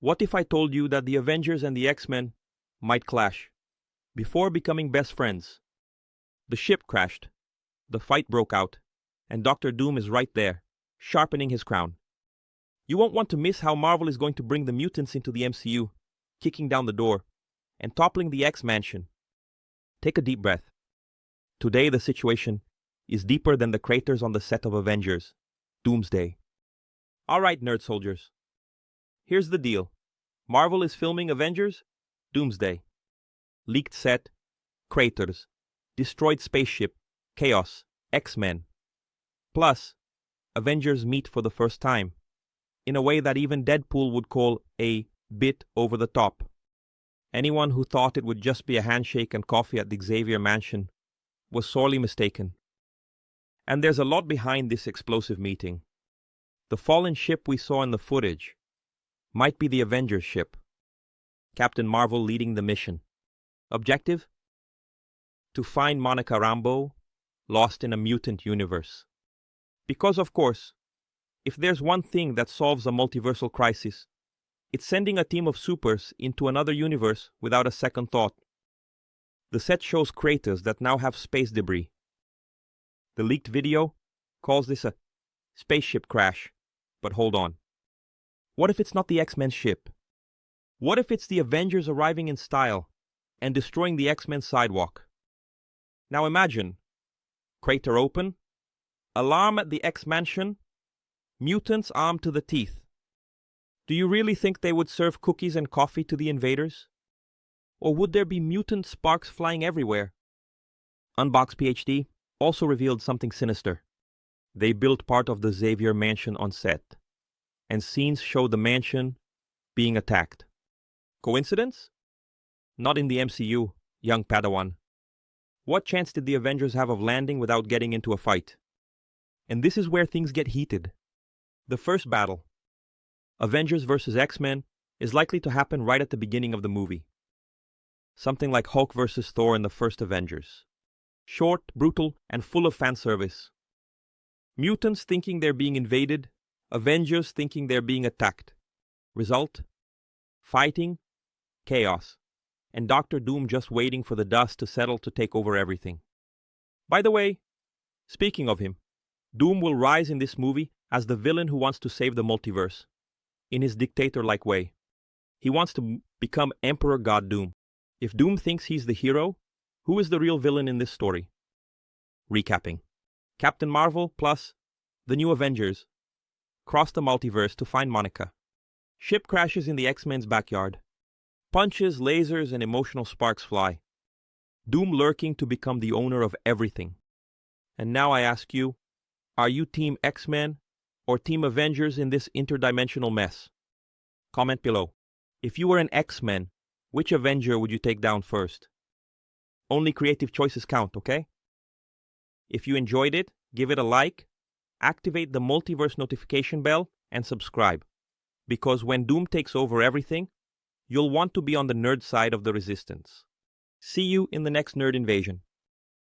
What if I told you that the Avengers and the X-Men might clash before becoming best friends? The ship crashed, the fight broke out, and Doctor Doom is right there, sharpening his crown. You won't want to miss how Marvel is going to bring the mutants into the MCU, kicking down the door, and toppling the X-Mansion. Take a deep breath. Today the situation is deeper than the craters on the set of Avengers, Doomsday. Alright, nerd soldiers. Here's the deal. Marvel is filming Avengers, Doomsday. Leaked set, craters, destroyed spaceship, chaos, X-Men. Plus, Avengers meet for the first time, in a way that even Deadpool would call a bit over the top. Anyone who thought it would just be a handshake and coffee at the Xavier Mansion was sorely mistaken. And there's a lot behind this explosive meeting. The fallen ship we saw in the footage might be the Avengers ship. Captain Marvel leading the mission. Objective? To find Monica Rambeau, lost in a mutant universe. Because, of course, if there's one thing that solves a multiversal crisis, it's sending a team of supers into another universe without a second thought. The set shows craters that now have space debris. The leaked video calls this a spaceship crash. But hold on. What if it's not the X-Men ship? What if it's the Avengers arriving in style and destroying the X-Men sidewalk? Now imagine, crater open, alarm at the X-Mansion, mutants armed to the teeth. Do you really think they would serve cookies and coffee to the invaders? Or would there be mutant sparks flying everywhere? Unbox PhD also revealed something sinister. They built part of the Xavier Mansion on set, and scenes show the mansion being attacked. Coincidence? Not in the MCU, young Padawan. What chance did the Avengers have of landing without getting into a fight? And this is where things get heated. The first battle, Avengers vs. X-Men, is likely to happen right at the beginning of the movie. Something like Hulk vs. Thor in the first Avengers. Short, brutal, and full of fan service. Mutants thinking they're being invaded, Avengers thinking they're being attacked. Result? Fighting, chaos, and Doctor Doom just waiting for the dust to settle to take over everything. By the way, speaking of him, Doom will rise in this movie as the villain who wants to save the multiverse, in his dictator-like way. He wants to become Emperor God Doom. If Doom thinks he's the hero, who is the real villain in this story? Recapping. Captain Marvel plus the new Avengers cross the multiverse to find Monica. Ship crashes in the X-Men's backyard. Punches, lasers, and emotional sparks fly. Doom lurking to become the owner of everything. And now I ask you, are you Team X-Men or Team Avengers in this interdimensional mess? Comment below. If you were an X-Men, which Avenger would you take down first? Only creative choices count, okay? If you enjoyed it, give it a like, activate the multiverse notification bell, and subscribe. Because when Doom takes over everything, you'll want to be on the nerd side of the resistance. See you in the next nerd invasion.